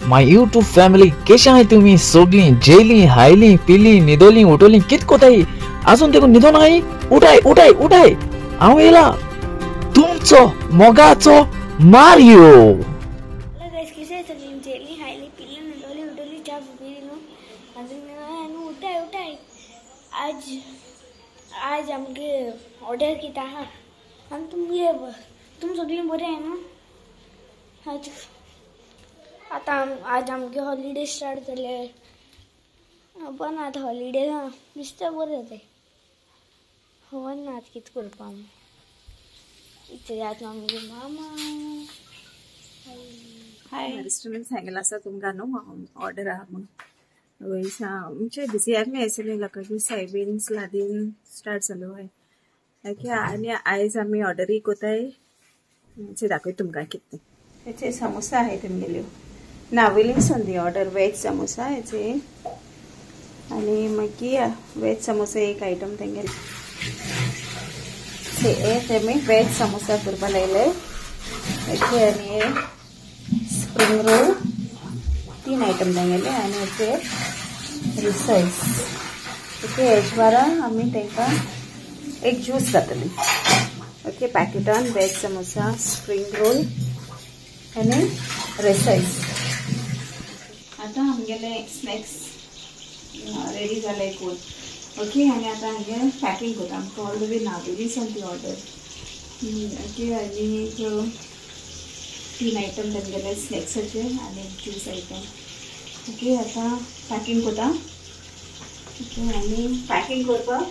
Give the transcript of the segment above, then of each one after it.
my YouTube family कशा आहे तुम्ही सगळी जेली हायली पिली निदोली उठोली कित कोताई अजून ते निदो नाही उठाय उठाय उठाय हांव येला तुमचो मोगाचो मारियो आज आमगे ऑर्डर किता हा आणि तुम सगळी बरे आहे ना आता आज आमगे हॉलिडे स्टार्ट झाले पण आता हॉलिडे ना दिसता बरें जाते हो ना आज कित करपा इथे जात आमगे मामा हाय रेस्टोरेंट सांगेल आसा तुमकां न्हू ऑर्डर आहा म्हणून वयशा म्हणजे बिजी आमी आयसले लोकांची सायबीन्स लादीन स्टार्ट जालो हय ओके आनी आयज आमी ऑर्डरी कोताय म्हणजे दाखय तुमकां कितें हेचे समोसा आहाय तेमगेल्यो नावेली संदी ऑर्डर वेज समोसा हेचे आनी मागीर वेज समोसा एक आयटम तेंगेले तेमी वेज समोसा करपा लायले ओके आनी स्प्रिंग रोल 3 आयटम तेंगेले आनी हेचे रिसाइज ओके हेजवारा आमी तेंकां एक ज्यूस जातली ओके पॅकेटान वेज समोसा स्प्रिंग रोल आनी रिसाइज आतां आमगेले स्नॅक्स रेडी जाले कोण ओके आनी आतां हांगे पॅकींग करता आमकां ऑलरेडी नावेली ती ऑर्डर ओके आनी 3 आयटम तेंगेले स्नॅक्साचे आनी ज्यूस आयटम ओके आता पॅकिंग करता ओके आनी पॅकिंग करपाक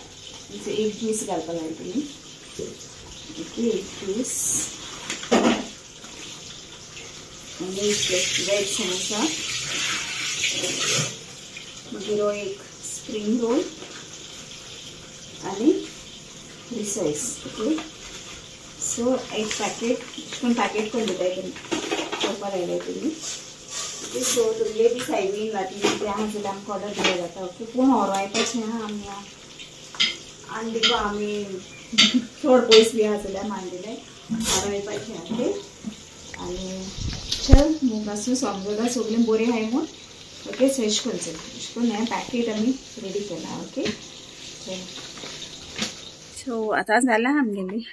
एक ज्यूस घालपाक जाय तुमी ओके एक ज्यूस आनी वेज समोसा मागीर एक स्प्रिंग रोल आनी रिसाइज ओके सो एक पॅकेट करून दिताय तुमी करपा लायलाय तुमी ओके सो तुमगे बी सायबीन लादीन ते आहा जाल्यार आमकां ऑर्डर दिल्या जाता ओके पूण ओरवायपाचें आहा आमी आनी दिको आमी चड पयस बी आहा जाल्यार मांडिले ओरवायपाचें ओके आनी चल मुगासूं समजोला सगळीं बरीं आहाय म्हूण ओके सो एश कोन्न हें पॅकेट आमी रेडी केला ओके सो आतां जालां आमगेली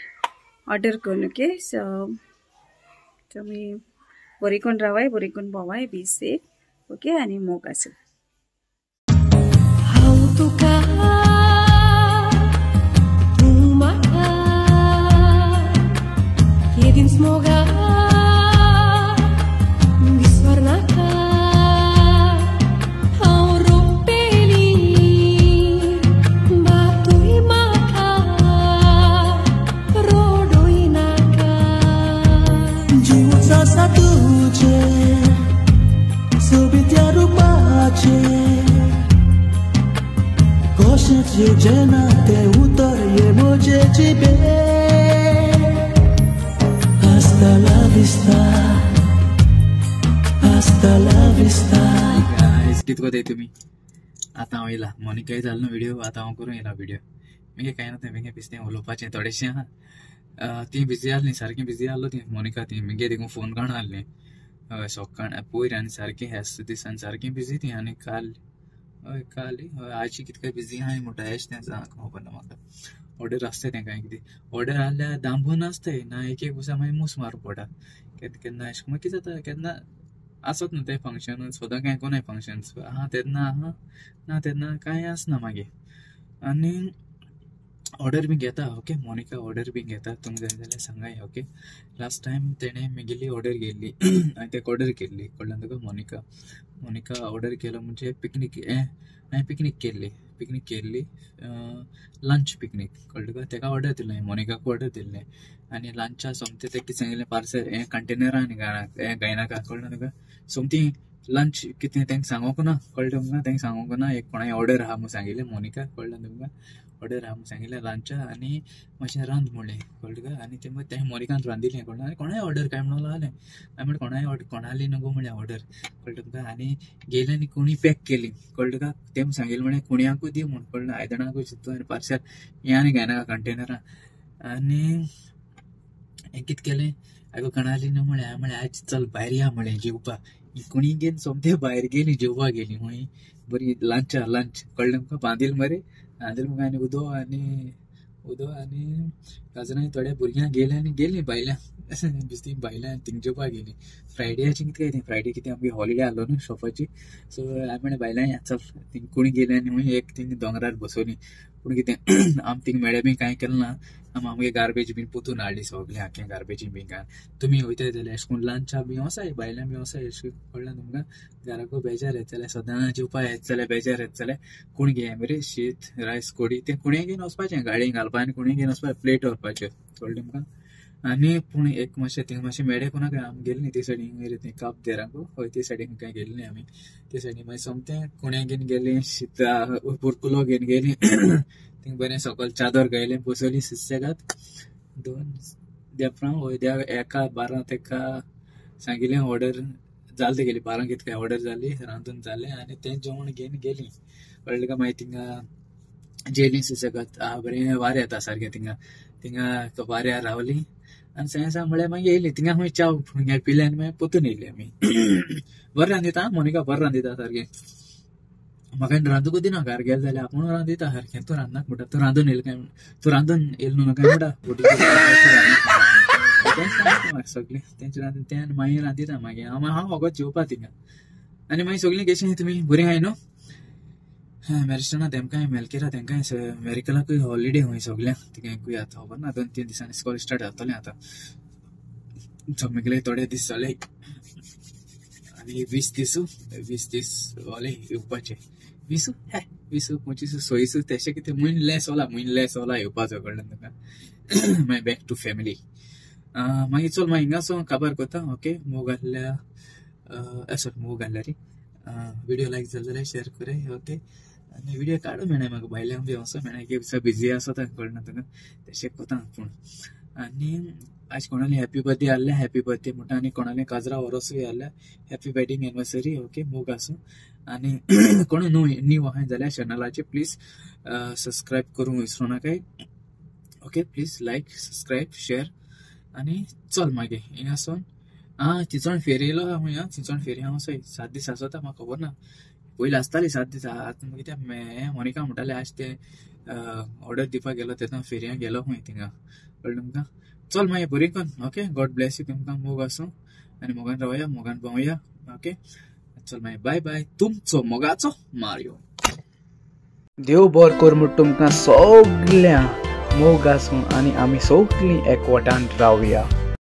ऑर्डर करून ओके सो तुमी बरी कोण रावाय बरी कोण भोवाय बी सेफ ओके आनी मोग आसूं Llena te utorie cibe hasta la vista guys कित कोताय तुमी आतां हांव येला मोनिकाय जालो न्हू व्हिडिओ आतां हांव करूं येला व्हिडिओ मगे कांय ना तें मगे बेश्टें उलोवपाचें थोडेशें आहा ती बिजी आहली सारकी बिजी आहलो ती मोनिका ती मगे देखून फोन काण आहली हय सोकाण पयर आनी सारकी ह्याच दिसान सारकी बिजी ती आनी काल हय काल हय आजची कितका बिजी आहाय म्हणटा हेच तें खबर ना म्हाका ऑर्डर आसताय तें कांय कितें ऑर्डर आहल्यार दांबून आसताय ना एक दिसा मागीर मूस मारूं पडटा केन्ना अशें मागीर कितें जाता केन्ना आसत न्हू तें फंक्शन सदां कांय कोनाय फंक्शन्स आहा तेन्ना आहा ना तेन्ना कांय आसना मागीर आनी ऑर्डर बी घेता ओके मोनिका ऑर्डर बी घेता तुमकां जाय जाल्यार सांगाय ओके लास्ट टायम तेणें म्हगेली ऑर्डर घेतली हांवें तेका ऑर्डर केल्ली कळ्ळें तुका मोनिका ऑर्डर केलो म्हणजे हांवें पिकनीक केल्ली लंच पिकनीक कळ्ळें तुका तेका ऑर्डर दिलें हांवें मोनिकाक ऑर्डर दिल्लें आनी लंचा सोमतें तें कितें सांगिल्लें पार्सल हें कंटेनरान हें गायनाका कळ्ळें तुका सोमतीं लंच कितें तेंका सांगोंक ना कळ्ळें तुमकां तेंका सांगोंक ना एक कोणाय ऑर्डर आहा म्हूण सांगिल्लें मोनिका कळ्ळें तुमकां ऑर्डर आहा म्हूण सांगिल्लें लंचा आनी मातशें रांद म्हणलें कळ्ळें तुका आनी तें मोनिकान रांदिल्लें कळ्ळें आनी कोणाय ऑर्डर काय म्हणून लागलें हांवें म्हणलें कोणाय कोणाली नको म्हणलें ऑर्डर कळ्ळें तुमकां आनी गेलें आनी कोणी पॅक केली कळ्ळें तुका तें सांगिल्लें म्हळें कोणयाकूय दी म्हूण कळ्ळें आयदनाकूय चिंतू आनी पार्सल हें आनी घेयनाका कंटेनरान आनी हें कितें केलें हांवें कोणाली न्हू म्हळें हांवें म्हळें आयज चल भायर या म्हळें जेवपाक कोणी घेन सोमते भायर गेली जेवपा गेली हूंय बरी लंच कळ्ळें तुमकां बांदिल मरे आनी उदो आनी काजरांनी थोड्या भुरग्यांक गेले आनी गेली भायल्यान बिस्ती भायल्यान थिंग जेवपा गेली फ्रायडेची कितें काय फ्रायडे कितें आमगे हॉलिडे आहलो न्हू शॉपाची सो हांवें म्हणलें भायल्यान या चल थिंग कोणी गेले आनी हूंय एक थिंग दोंगरार बसोली पूण कितें आम थिंग मेळे बी कांय केलें ना आमगे गार्बेज बीन पोतून हाडली सगळें आख्खें गार्बेजी बीन काय तुमी वयताय जाल्यार अशें करून लंचाक बी वसाय भायल्यान बी वसाय अशें कळ्ळें तुमकां घराको बेजार येत जाल्यार सदां जेवपा येत जाल्यार बेजार येत जाल्यार कोण घे मरे शीत रायस कोडी तें कोणें घेवन वचपाचें गाडयेन घालपा आनी कोणें घेवन वचपा प्लेट व्हरपाचें कळ्ळें तुमकां आनी पूण एक मातशें थिंग मातशें मेळे कोणाक आमी गेली न्ही ते सायडीन ते काप देरांको हय ते सायडीन काय गेली न्ही आमी ते सायडीन मागीर सोमतें कोण्या घेवन गेली शीता पुरकुलो घेवन गेली थिंग बरें सकयल चादर गायलें बसोली सुसेगाद 2 देपरां वय एका 12 तेका सांगिल्लें ऑर्डर जालें ते गेली 12 कितें काय ऑर्डर जाली रांदून जालें आनी तें जेवण घेवन गेली कळ्ळें काय मागीर थिंगा जेली सुसेगाद बरें वारें येता सारकें थिंगा वाऱ्यार रावली आनी सांग म्हळ्यार मागीर येयली थिंगा खंय च्या पिले आनी मागीर पोतून येयली आमी बरें रांदिता मोनिका बरें रांदिता सारकें म्हाका रांदूंक दिना घरा गेले जाल्यार आपूण रांदिता सारकें तूं रांदनाक म्हणटा तूं रांदून येयलें काय तूं रांदून येयलें न्हू काय म्हणटा सगळें तेंचे रांदून तें आनी मागीर रांदिता मागीर हांव वगत जेवपा थिंगा आनी मागीर सगळीं कशीं तुमी बरीं आहाय न्हू मेरिस्टना तेमकांय मेलकेरा तेंकांय मेरिकलाकूय हॉलिडे हूंय सगळ्यांक तिकांकूय आतां खबर ना 2-3 दिसांनी स्कूल स्टार्ट जातलें आतां जमले थोडे दीस जाले आनी 20 दीस जाले येवपाचे 20-25 तेशें कितें म्हयन लेस ओला येवपाचो कळ्ळें तुका मागीर बॅक टू फॅमिली मागीर चल मागीर हिंगासो काबार करता ओके मोग घातल्या रे व्हिडिओ लायक जालो जाल्यार शेअर कराय ओके आनी व्हिडिओ काडूं मेळना म्हाका भायल्यान बी वचूं मेळना की बिजी आसा तें कळना तुका तशें कोता पूण आनी आज कोणाली हॅपी बर्थडे आहले हॅपी बर्थडे म्हणटा आनी कोणाली काजरा वरोसूय आहल्या हॅपी वेडिंग एनिवर्सरी ओके मोग आसूं आनी कोण न्यू आहाय जाल्यार चॅनलाचेर प्लीज सबस्क्रायब करूंक विसरूं नाकाय okay please like subscribe share आनी चल मागीर हिंगासून चिंचोण फेरी येयलो हांव चिंचोण फेरी हांव 7 दीस आसोता म्हाका खबर ना पयलीं आसताली 7 दीस आतां कित्याक मोनिका म्हणटाले आज ते ऑर्डर दिवपाक गेलो तेन्ना फेरयांक गेलो खंय थिंगा कळ्ळें तुमकां चल मागीर बरी करून ओके गॉड ब्लेस यू तुमकां मोग आसूं आनी मोगान रावया मोगान भोंवया ओके चल मागीर बाय बाय तुमचो मोगाचो मारियो देव बरें कर म्हूण तुमकां सगळ्यांक मोग आसूं आनी आमी सगळीं एकवटान रावया